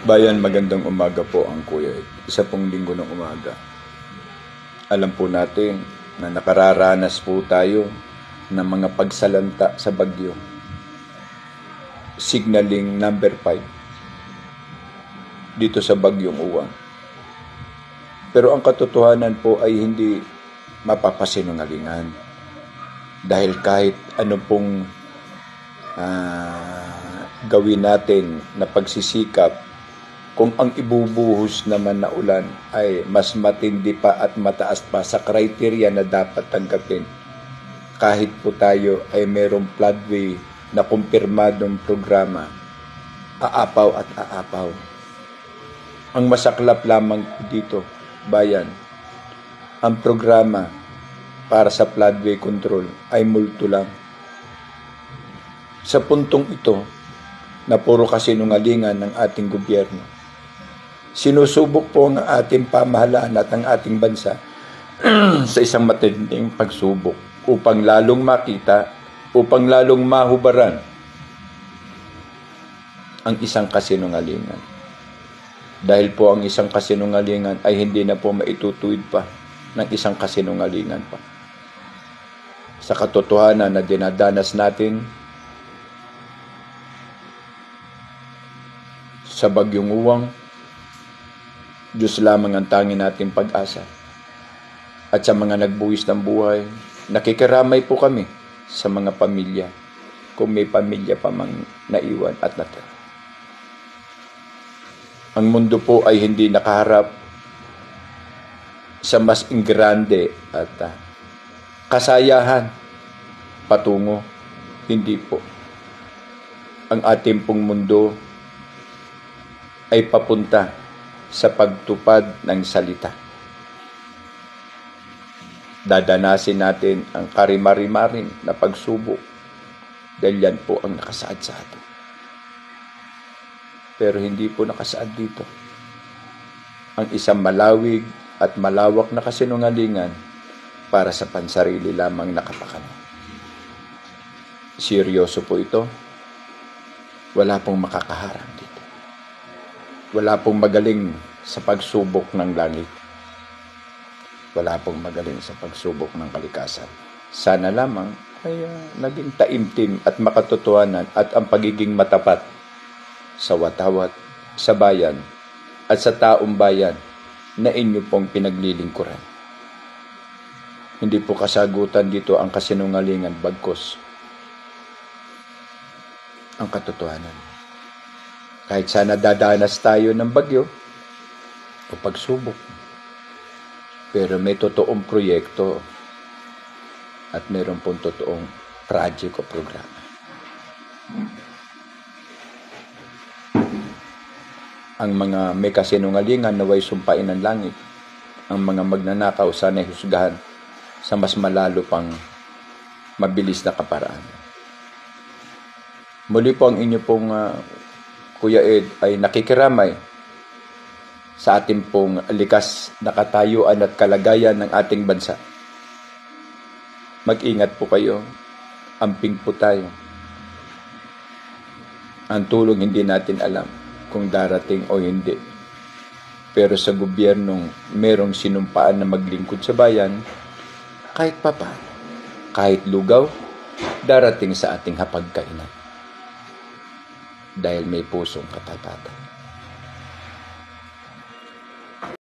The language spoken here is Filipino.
Bayan, magandang umaga po ang Kuya Ed. Isa pong linggo ng umaga. Alam po natin na nakararanas po tayo ng mga pagsalanta sa bagyo. Signaling number 5 dito sa Bagyong Uwan. Pero ang katotohanan po ay hindi mapapasinungalingan. Dahil kahit ano pong gawin natin na pagsisikap, kung ang ibubuhos naman na ulan ay mas matindi pa at mataas pa sa criteria na dapat tanggapin, kahit po tayo ay mayroong floodway na kumpirmadong programa, aapaw at aapaw. Ang masaklap lamang dito, bayan, ang programa para sa floodway control ay multo lang. Sa puntong ito, na puro kasinungalingan ng ating gobyerno, sinusubok po ang ating pamahalaan at ang ating bansa sa isang matinding pagsubok upang lalong makita, upang lalong mahubaran ang isang kasinungalingan. Dahil po ang isang kasinungalingan ay hindi na po maitutuwid pa ng isang kasinungalingan pa. Sa katotohanan na dinadanas natin sa Bagyong Uwan, Diyos lamang ang tanging nating pag-asa. At sa mga nagbuwis ng buhay, nakikiramay po kami sa mga pamilya, kung may pamilya pa mang naiwan at natira. Ang mundo po ay hindi nakaharap sa mas ingrande at kasayahan patungo. Hindi po. Ang ating pong mundo ay papunta sa pagtupad ng salita. Dadanasin natin ang karimari-maring na pagsubok dahil yan po ang nakasaad sa atin. Pero hindi po nakasaad dito ang isang malawig at malawak na kasinungalingan para sa pansarili lamang nakapakanan. Seryoso po ito. Wala pong makakaharang dito. Wala pong magaling sa pagsubok ng langit. Wala pong magaling sa pagsubok ng kalikasan. Sana lamang ay naging taimtim at makatotohanan at ang pagiging matapat sa watawat, sa bayan, at sa taong bayan na inyo pong pinaglilingkuran. Hindi po kasagutan dito ang kasinungalingan, bagkos ang katotohanan. Kahit sana dadanas tayo ng bagyo o pagsubok. Pero may totoong proyekto at mayroon pong totoong project o programa. Ang mga may kasinungalingan naway sumpain ng langit. Ang mga magnanakaw sana'y husgahan sa mas malalo pang mabilis na kaparaan. Muli po ang inyo pong Kuya Ed ay nakikiramay sa ating pong likas na katayuan at kalagayan ng ating bansa. Mag-ingat po kayo. Amping po tayo. Ang tulong hindi natin alam kung darating o hindi. Pero sa gobyernong merong sinumpaan na maglingkod sa bayan, kahit papaano, kahit lugaw, darating sa ating hapagkainan. Dahil may pusong katapatan.